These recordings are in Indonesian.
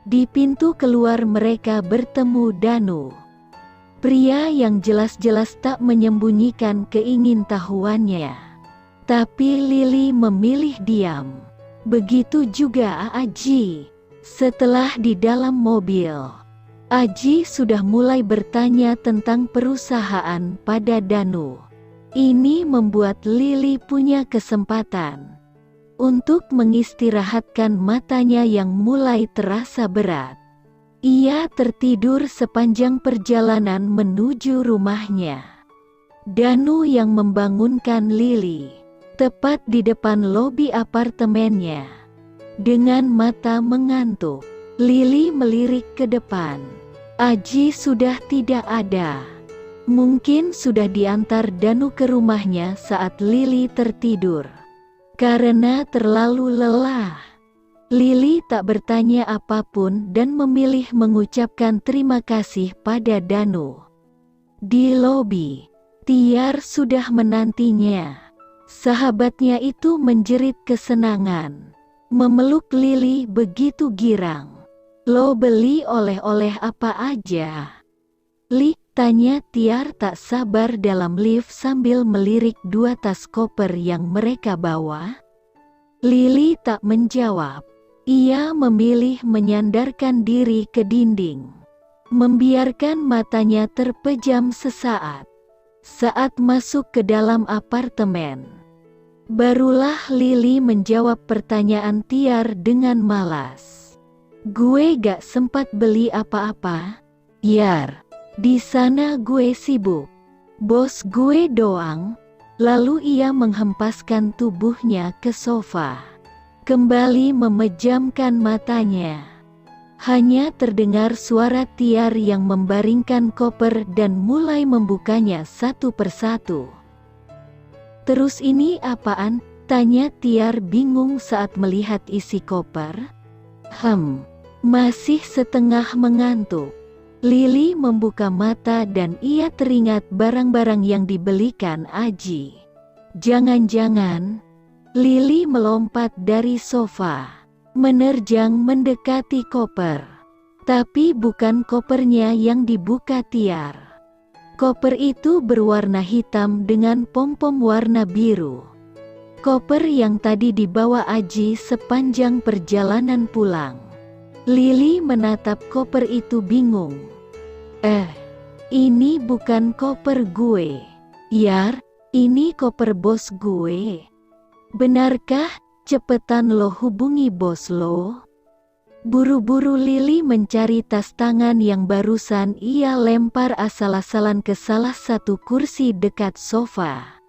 Di pintu keluar mereka bertemu Danu. Pria yang jelas-jelas tak menyembunyikan keingintahuannya. Tapi Lily memilih diam. Begitu juga Aji. Setelah di dalam mobil, Aji sudah mulai bertanya tentang perusahaan pada Danu. Ini membuat Lily punya kesempatan untuk mengistirahatkan matanya yang mulai terasa berat. Ia tertidur sepanjang perjalanan menuju rumahnya. Danu yang membangunkan Lily, tepat di depan lobi apartemennya. Dengan mata mengantuk, Lily melirik ke depan. Aji sudah tidak ada. Mungkin sudah diantar Danu ke rumahnya saat Lily tertidur. Karena terlalu lelah, Lily tak bertanya apapun dan memilih mengucapkan terima kasih pada Danu. Di lobi, Tiar sudah menantinya. Sahabatnya itu menjerit kesenangan, memeluk Lily begitu girang. "Lo beli oleh-oleh apa aja?" "Li," tanya Tiar tak sabar dalam lift sambil melirik 2 tas koper yang mereka bawa. Lily tak menjawab. Ia memilih menyandarkan diri ke dinding, membiarkan matanya terpejam sesaat. Saat masuk ke dalam apartemen, barulah Lily menjawab pertanyaan Tiar dengan malas. "Gue gak sempat beli apa-apa, Yar. Di sana gue sibuk. Bos gue doang." Lalu ia menghempaskan tubuhnya ke sofa, kembali memejamkan matanya. Hanya terdengar suara Tiar yang membaringkan koper dan mulai membukanya satu persatu. "Terus ini apaan?" tanya Tiar bingung saat melihat isi koper. Masih setengah mengantuk, Lily membuka mata dan ia teringat barang-barang yang dibelikan Aji. Jangan-jangan, Lily melompat dari sofa, menerjang mendekati koper. Tapi bukan kopernya yang dibuka Tiar. Koper itu berwarna hitam dengan pom-pom warna biru. Koper yang tadi dibawa Aji sepanjang perjalanan pulang. Lily menatap koper itu bingung. Ini bukan koper gue, Yar, ini koper bos gue." "Benarkah? Cepetan lo hubungi bos lo." Buru-buru Lily mencari tas tangan yang barusan ia lempar asal-asalan ke salah satu kursi dekat sofa.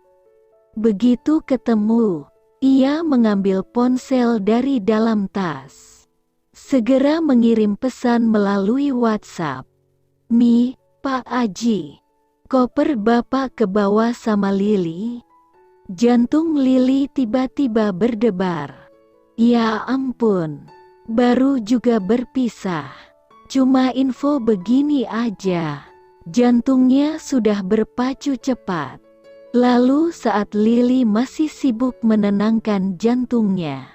Begitu ketemu, ia mengambil ponsel dari dalam tas. Segera mengirim pesan melalui WhatsApp. "Mi, Pak Aji, koper Bapak kebawa sama Lily." Jantung Lily tiba-tiba berdebar. Ya ampun, baru juga berpisah. Cuma info begini aja. Jantungnya sudah berpacu cepat. Lalu saat Lily masih sibuk menenangkan jantungnya,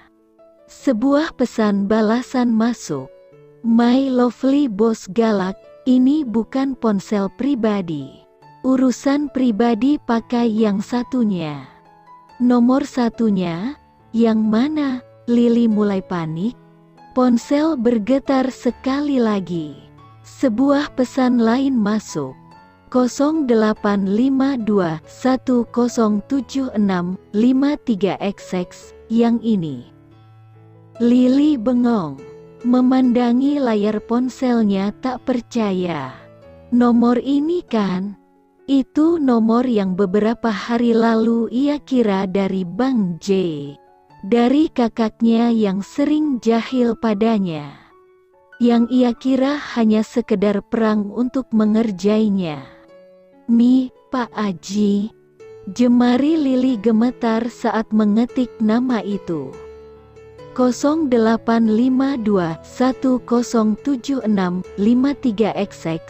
sebuah pesan balasan masuk. "My lovely bos galak, ini bukan ponsel pribadi. Urusan pribadi pakai yang satunya." "Nomor satunya? Yang mana?" Lily mulai panik. Ponsel bergetar sekali lagi. Sebuah pesan lain masuk. 0852107653XX, yang ini. Lily bengong, memandangi layar ponselnya tak percaya. Nomor ini kan? Itu nomor yang beberapa hari lalu ia kira dari Bang J. Dari kakaknya yang sering jahil padanya. Yang ia kira hanya sekedar perang untuk mengerjainya. "Mi, Pak Aji." Jemari Lily gemetar saat mengetik nama itu. 0852107653XX.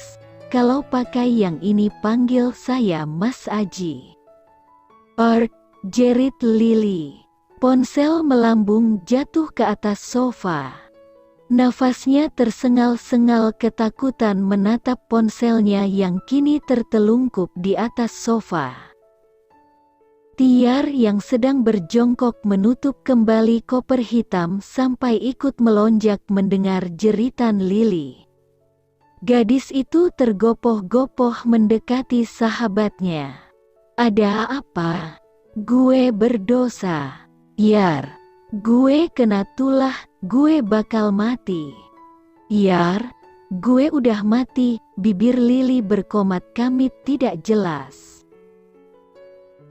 "Kalau pakai yang ini panggil saya Mas Aji." Jerit Lily. Ponsel melambung jatuh ke atas sofa. Nafasnya tersengal-sengal ketakutan menatap ponselnya yang kini tertelungkup di atas sofa. Tiar yang sedang berjongkok menutup kembali koper hitam sampai ikut melonjak mendengar jeritan Lily. Gadis itu tergopoh-gopoh mendekati sahabatnya. "Ada apa? Gue berdosa. Yar, gue kena tulah, gue bakal mati." "Yar, gue udah mati," bibir Lily berkomat kamit tidak jelas.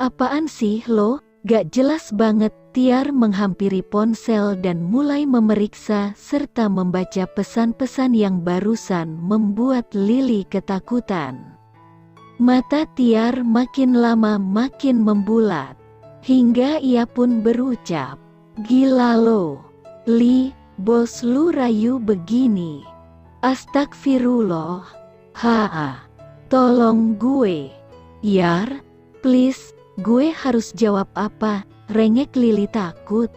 "Apaan sih lo? Gak jelas banget." Tiar menghampiri ponsel dan mulai memeriksa serta membaca pesan-pesan yang barusan membuat Lily ketakutan. Mata Tiar makin lama makin membulat, hingga ia pun berucap, "Gila lo, Li, bos lu rayu begini. Astagfirullah. Haa, tolong gue. Yar, please. Gue harus jawab apa?" rengek Lily takut.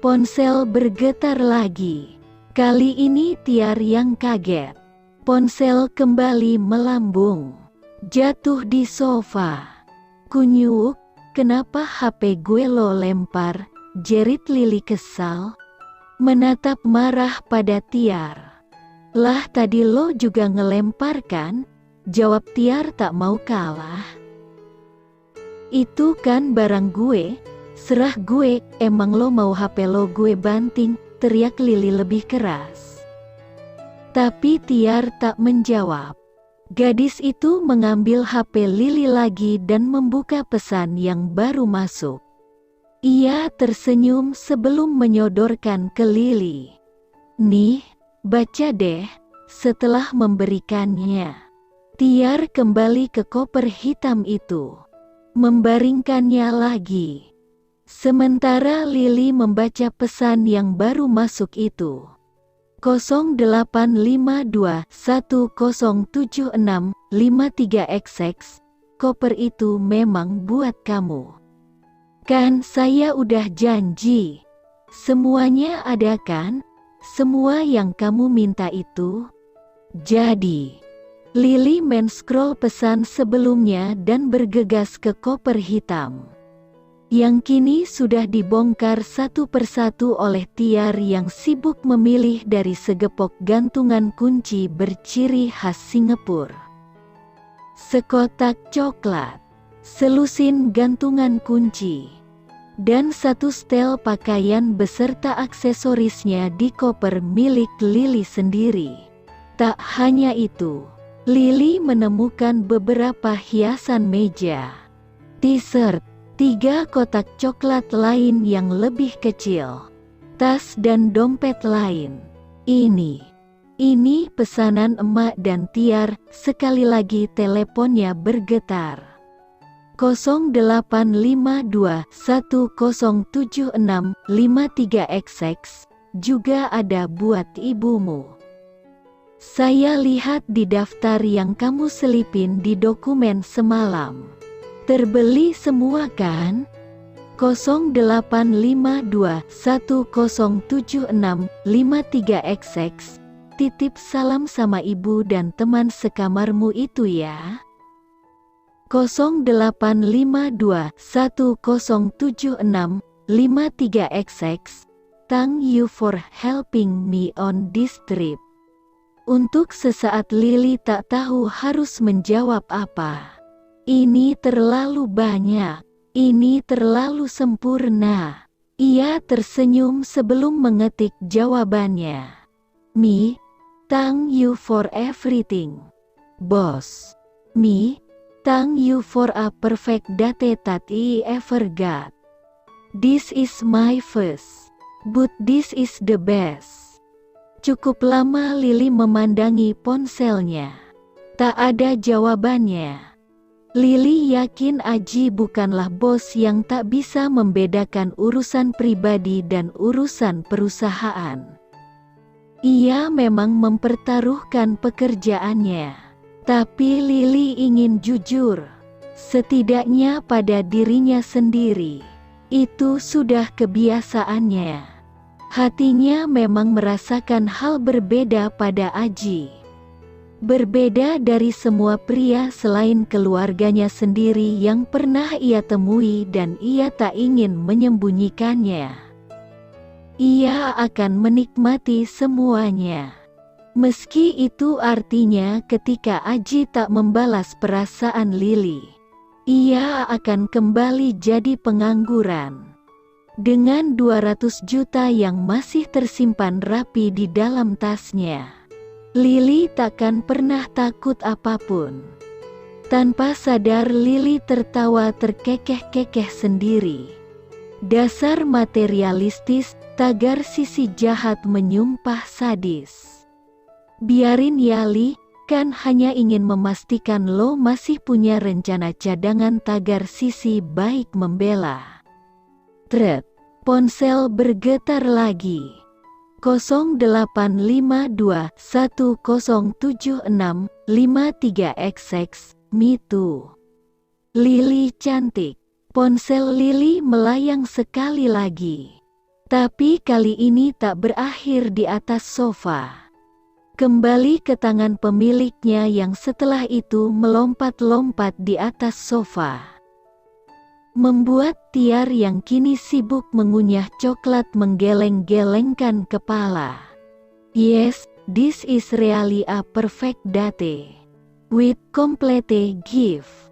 Ponsel bergetar lagi. Kali ini Tiar yang kaget. Ponsel kembali melambung, jatuh di sofa. "Kunyuk, kenapa HP gue lo lempar?" jerit Lily kesal, menatap marah pada Tiar. "Lah tadi lo juga ngelempar kan?" jawab Tiar tak mau kalah. "Itu kan barang gue, serah gue, emang lo mau HP lo gue banting?" teriak Lily lebih keras. Tapi Tiar tak menjawab. Gadis itu mengambil HP Lily lagi dan membuka pesan yang baru masuk. Ia tersenyum sebelum menyodorkan ke Lily. "Nih, baca deh." Setelah memberikannya, Tiar kembali ke koper hitam itu, membaringkannya lagi. Sementara Lily membaca pesan yang baru masuk itu. 0852107653XX, "Koper itu memang buat kamu. Kan saya udah janji. Semuanya ada kan? Semua yang kamu minta itu. Jadi." Lily men-scroll pesan sebelumnya dan bergegas ke koper hitam, yang kini sudah dibongkar satu persatu oleh Tiar yang sibuk memilih dari segepok gantungan kunci berciri khas Singapura. Sekotak coklat, selusin gantungan kunci, dan satu setel pakaian beserta aksesorisnya di koper milik Lily sendiri. Tak hanya itu, Lily menemukan beberapa hiasan meja, t-shirt, 3 kotak coklat lain yang lebih kecil, tas dan dompet lain. Ini pesanan emak dan Tiar. Sekali lagi teleponnya bergetar. 0852107653XX, "Juga ada buat ibumu. Saya lihat di daftar yang kamu selipin di dokumen semalam. Terbeli semua kan? 0852107653XX, titip salam sama ibu dan teman sekamarmu itu ya." 0852107653XX, "Thank you for helping me on this trip." Untuk sesaat Lily tak tahu harus menjawab apa. Ini terlalu banyak. Ini terlalu sempurna. Ia tersenyum sebelum mengetik jawabannya. "Me, thank you for everything, boss. Me, thank you for a perfect date that I ever got. This is my first, but this is the best." Cukup lama Lily memandangi ponselnya. Tak ada jawabannya. Lily yakin Aji bukanlah bos yang tak bisa membedakan urusan pribadi dan urusan perusahaan. Ia memang mempertaruhkan pekerjaannya. Tapi Lily ingin jujur, setidaknya pada dirinya sendiri. Itu sudah kebiasaannya. Hatinya memang merasakan hal berbeda pada Aji. Berbeda dari semua pria selain keluarganya sendiri yang pernah ia temui dan ia tak ingin menyembunyikannya. Ia akan menikmati semuanya. Meski itu artinya ketika Aji tak membalas perasaan Lily, ia akan kembali jadi pengangguran. Dengan 200 juta yang masih tersimpan rapi di dalam tasnya, Lily takkan pernah takut apapun. Tanpa sadar Lily tertawa terkekeh-kekeh sendiri. Dasar materialistis, tagar sisi jahat menyumpah sadis. Biarin ya Li, kan hanya ingin memastikan lo masih punya rencana cadangan, tagar sisi baik membela. Tret, ponsel bergetar lagi. 0852107653XX, Me Too. Lily cantik. Ponsel Lily melayang sekali lagi. Tapi kali ini tak berakhir di atas sofa. Kembali ke tangan pemiliknya yang setelah itu melompat-lompat di atas sofa. Membuat Tiar yang kini sibuk mengunyah coklat menggeleng-gelengkan kepala. Yes, this is really a perfect date. With complete gift.